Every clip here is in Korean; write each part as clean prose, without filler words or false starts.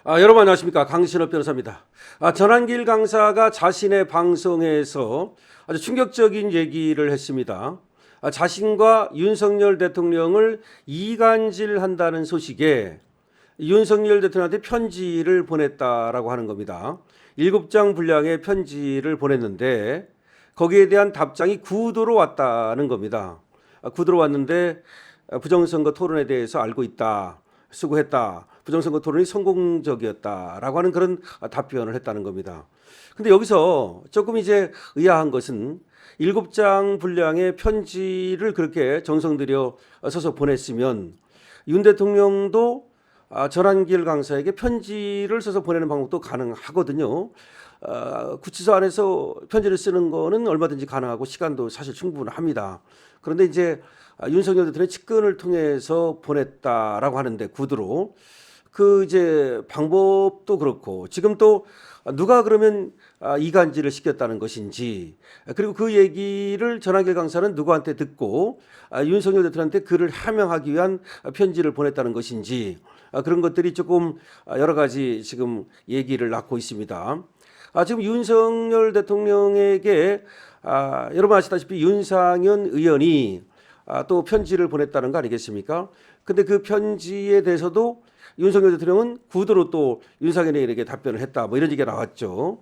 여러분 안녕하십니까. 강신업 변호사입니다. 전한길 강사가 자신의 방송에서 아주 충격적인 얘기를 했습니다. 자신과 윤석열 대통령을 이간질한다는 소식에 윤석열 대통령한테 편지를 보냈다라고 하는 겁니다. 7장 분량의 편지를 보냈는데 거기에 대한 답장이 구도로 왔다는 겁니다. 구도로 왔는데 부정선거 토론에 대해서 알고 있다. 수고했다. 부정선거 토론이 성공적이었다라고 하는 그런 답변을 했다는 겁니다. 근데 여기서 조금 이제 의아한 것은 7장 분량의 편지를 그렇게 정성 들여 써서 보냈으면 윤 대통령도 전한길 강사에게 편지를 써서 보내는 방법도 가능하거든요. 구치소 안에서 편지를 쓰는 거는 얼마든지 가능하고 시간도 사실 충분합니다. 그런데 이제 윤석열 대통령의 측근을 통해서 보냈다라고 하는데 구두로 그 이제 방법도 그렇고 지금 또 누가 그러면 이간질을 시켰다는 것인지 그리고 그 얘기를 전한길 강사는 누구한테 듣고 윤석열 대통령한테 그를 해명하기 위한 편지를 보냈다는 것인지 그런 것들이 조금 여러 가지 지금 얘기를 낳고 있습니다. 지금 윤석열 대통령에게 여러분 아시다시피 윤상현 의원이 또 편지를 보냈다는 거 아니겠습니까? 근데 그 편지에 대해서도 윤석열 대통령은 구두로 또 윤상현 의원에게 답변을 했다. 뭐 이런 얘기가 나왔죠.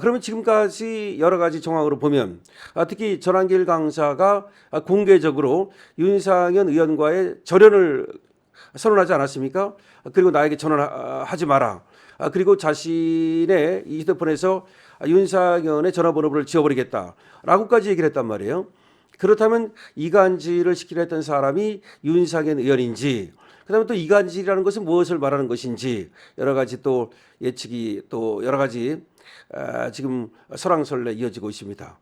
그러면 지금까지 여러 가지 정황으로 보면 특히 전한길 강사가 공개적으로 윤상현 의원과의 절연을 선언하지 않았습니까? 그리고 나에게 전화하지 마라. 그리고 자신의 이 휴대폰에서 윤상현의 전화번호를 지워버리겠다라고까지 얘기를 했단 말이에요. 그렇다면 이간질을 시키려 했던 사람이 윤상현 의원인지 그다음에 또 이간질이라는 것은 무엇을 말하는 것인지 여러 가지 또 예측이 또 여러 가지 지금 설왕설래 이어지고 있습니다.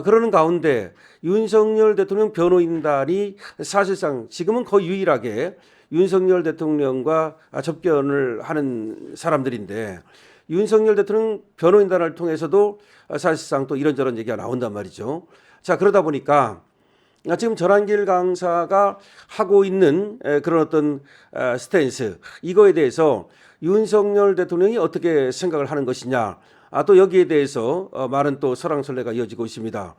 그러는 가운데 윤석열 대통령 변호인단이 사실상 지금은 거의 유일하게 윤석열 대통령과 접견을 하는 사람들인데 윤석열 대통령 변호인단을 통해서도 사실상 또 이런저런 얘기가 나온단 말이죠. 자, 그러다 보니까 지금 전한길 강사가 하고 있는 그런 어떤 스탠스 이거에 대해서 윤석열 대통령이 어떻게 생각을 하는 것이냐 또 여기에 대해서 많은 또 설왕설래가 이어지고 있습니다.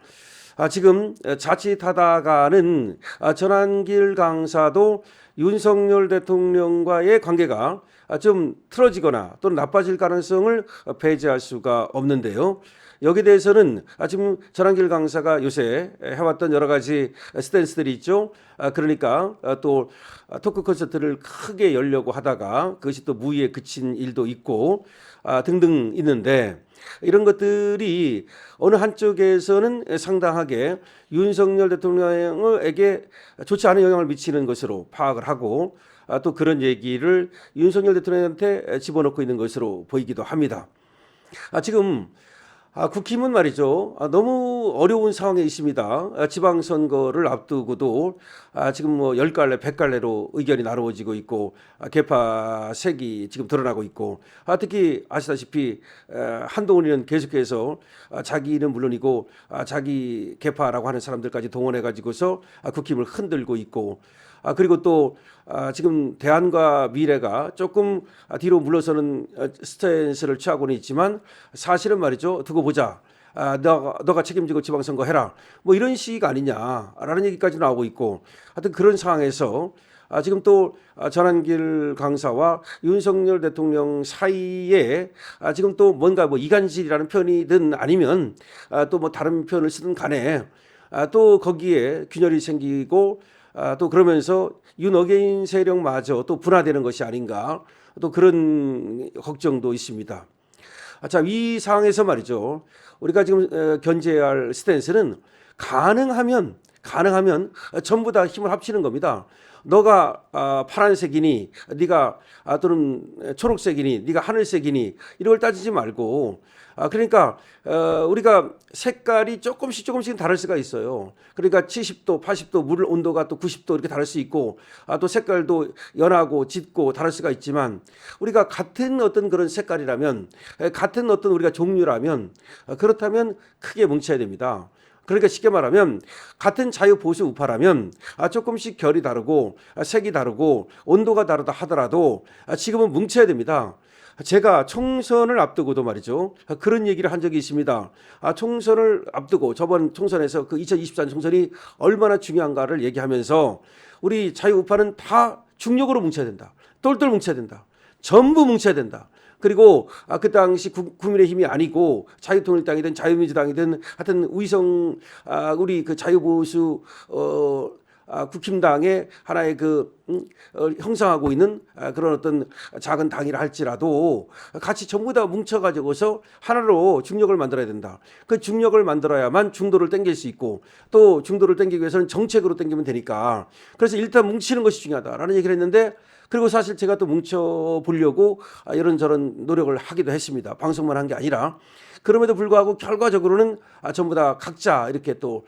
지금 자칫하다가는 전한길 강사도 윤석열 대통령과의 관계가 좀 틀어지거나 또는 나빠질 가능성을 배제할 수가 없는데요. 여기에 대해서는 지금 전한길 강사가 요새 해왔던 여러 가지 스탠스들이 있죠. 그러니까 또 토크 콘서트를 크게 열려고 하다가 그것이 또 무의에 그친 일도 있고 등등 있는데 이런 것들이 어느 한쪽에서는 상당하게 윤석열 대통령에게 좋지 않은 영향을 미치는 것으로 파악을 하고 또 그런 얘기를 윤석열 대통령한테 집어넣고 있는 것으로 보이기도 합니다. 지금 국힘은 말이죠. 너무 어려운 상황에 있습니다. 지방선거를 앞두고도 지금 뭐 10갈래, 100갈래로 의견이 나누어지고 있고 개파색이 지금 드러나고 있고 특히 아시다시피 한동훈 의원 계속해서 자기는 물론이고 자기 개파라고 하는 사람들까지 동원해 가지고서 국힘을 흔들고 있고 그리고 또 지금 대안과 미래가 조금 뒤로 물러서는 스탠스를 취하고는 있지만 사실은 말이죠. 두고 보자. 너가 책임지고 지방선거 해라. 뭐 이런 식 아니냐라는 얘기까지 나오고 있고 하여튼 그런 상황에서 지금 또 전한길 강사와 윤석열 대통령 사이에 지금 또 뭔가 뭐 이간질이라는 표현이든 아니면 또 뭐 다른 표현을 쓰든 간에 또 거기에 균열이 생기고 또 그러면서 윤어게인 세력마저 또 분화되는 것이 아닌가 또 그런 걱정도 있습니다. 자, 이 상황에서 말이죠. 우리가 지금 견제해야 할 스탠스는 가능하면 전부 다 힘을 합치는 겁니다. 너가 파란색이니 네가 또는 초록색이니 네가 하늘색이니 이런 걸 따지지 말고 그러니까 우리가 색깔이 조금씩 다를 수가 있어요. 그러니까 70도, 80도 물 온도가 또 90도 이렇게 다를 수 있고 또 색깔도 연하고 짙고 다를 수가 있지만 우리가 같은 어떤 그런 색깔이라면 같은 어떤 우리가 종류라면 그렇다면 크게 뭉쳐야 됩니다. 그러니까 쉽게 말하면 같은 자유보수 우파라면 조금씩 결이 다르고 색이 다르고 온도가 다르다 하더라도 지금은 뭉쳐야 됩니다. 제가 총선을 앞두고도 말이죠. 그런 얘기를 한 적이 있습니다. 총선을 앞두고 저번 총선에서 그 2024년 총선이 얼마나 중요한가를 얘기하면서 우리 자유우파는 다 중력으로 뭉쳐야 된다. 똘똘 뭉쳐야 된다. 전부 뭉쳐야 된다. 그리고 그 당시 국민의힘이 아니고 자유통일당이든 자유민주당이든 하여튼 위성 우리 그 자유보수 국힘당의 하나의 형성하고 있는 그런 어떤 작은 당이라 할지라도 같이 전부 다 뭉쳐가지고서 하나로 중력을 만들어야 된다. 그 중력을 만들어야만 중도를 당길 수 있고 또 중도를 당기기 위해서는 정책으로 당기면 되니까 그래서 일단 뭉치는 것이 중요하다라는 얘기를 했는데 그리고 사실 제가 또 뭉쳐보려고 이런저런 노력을 하기도 했습니다. 방송만 한 게 아니라. 그럼에도 불구하고 결과적으로는 전부 다 각자 이렇게 또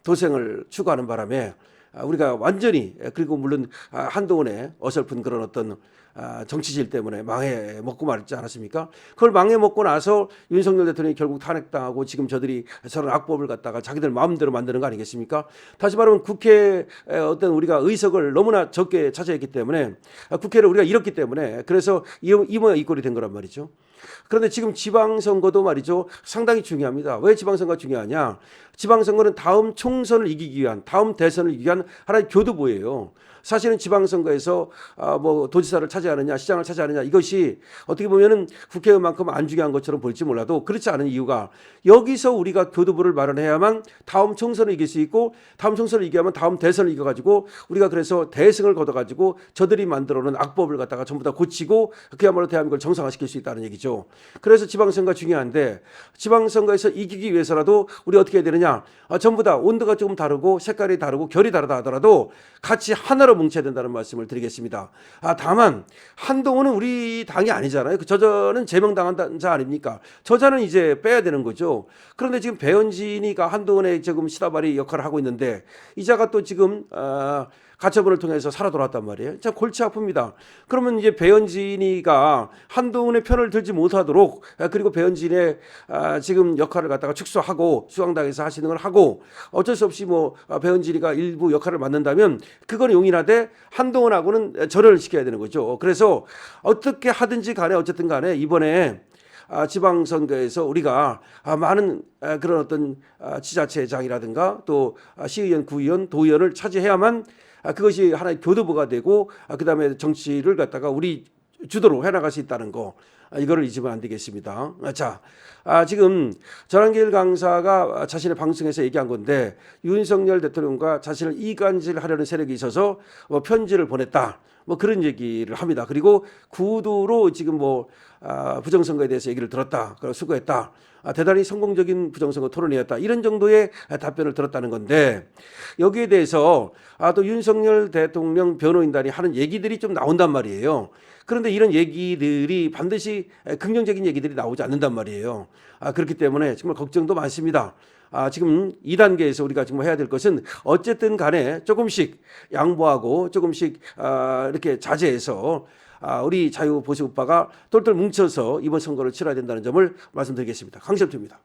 도생을 추구하는 바람에 우리가 완전히 그리고 물론 한동훈의 어설픈 그런 어떤 정치질 때문에 망해 먹고 말지 않았습니까? 그걸 망해 먹고 나서 윤석열 대통령이 결국 탄핵당하고 지금 저들이 저런 악법을 갖다가 자기들 마음대로 만드는 거 아니겠습니까? 다시 말하면 국회에 어떤 우리가 의석을 너무나 적게 차지했기 때문에 국회를 우리가 잃었기 때문에 그래서 이 모양 이 꼴이 된 거란 말이죠. 그런데 지금 지방선거도 말이죠. 상당히 중요합니다. 왜 지방선거가 중요하냐? 지방선거는 다음 총선을 이기기 위한 다음 대선을 이기기 위한 하나의 교두보예요. 사실은 지방선거에서 뭐 도지사를 차지하느냐 시장을 차지하느냐 이것이 어떻게 보면은 국회의원만큼 안 중요한 것처럼 보일지 몰라도 그렇지 않은 이유가 여기서 우리가 교두보를 마련해야만 다음 총선을 이길 수 있고 다음 총선을 이겨야만 다음 대선을 이겨가지고 우리가 그래서 대승을 거둬가지고 저들이 만들어놓은 악법을 갖다가 전부 다 고치고 그야말로 대한민국을 정상화시킬 수 있다는 얘기죠. 그래서 지방선거가 중요한데 지방선거에서 이기기 위해서라도 우리 어떻게 해야 되느냐? 전부 다 온도가 조금 다르고 색깔이 다르고 결이 다르다 하더라도 같이 하나로 뭉쳐야 된다는 말씀을 드리겠습니다. 다만 한동훈은 우리 당이 아니잖아요. 저자는 제명당한 자 아닙니까? 저자는 이제 빼야 되는 거죠. 그런데 지금 배현진이가 한동훈의 지금 시다바리 역할을 하고 있는데 이 자가 또 지금 가처분을 통해서 살아 돌아왔단 말이에요. 자, 골치 아픕니다. 그러면 이제 배현진이가 한동훈의 편을 들지 못하도록 그리고 배현진의 지금 역할을 갖다가 축소하고 수강당에서 하시는 걸 하고 어쩔 수 없이 뭐 배현진이가 일부 역할을 맡는다면 그건 용인하되 한동훈하고는 절연을 시켜야 되는 거죠. 그래서 어떻게 하든지 간에 어쨌든 간에 이번에 지방선거에서 우리가 많은 그런 어떤 지자체장이라든가 또 시의원, 구의원, 도의원을 차지해야만 그것이 하나의 교두보가 되고 그다음에 정치를 갖다가 우리 주도로 해나갈 수 있다는 거 이거를 잊으면 안 되겠습니다. 자, 지금 전한길 강사가 자신의 방송에서 얘기한 건데 윤석열 대통령과 자신을 이간질하려는 세력이 있어서 뭐 편지를 보냈다. 뭐 그런 얘기를 합니다. 그리고 구두로 지금 뭐 부정선거에 대해서 얘기를 들었다. 그리고 수고했다. 대단히 성공적인 부정선거 토론이었다. 이런 정도의 답변을 들었다는 건데 여기에 대해서 또 윤석열 대통령 변호인단이 하는 얘기들이 좀 나온단 말이에요. 그런데 이런 얘기들이 반드시 긍정적인 얘기들이 나오지 않는단 말이에요. 그렇기 때문에 정말 걱정도 많습니다. 지금 2단계에서 우리가 정말 해야 될 것은 어쨌든 간에 조금씩 양보하고 조금씩 이렇게 자제해서 우리 자유보수우파가 똘똘 뭉쳐서 이번 선거를 치러야 된다는 점을 말씀드리겠습니다. 강시엽입니다.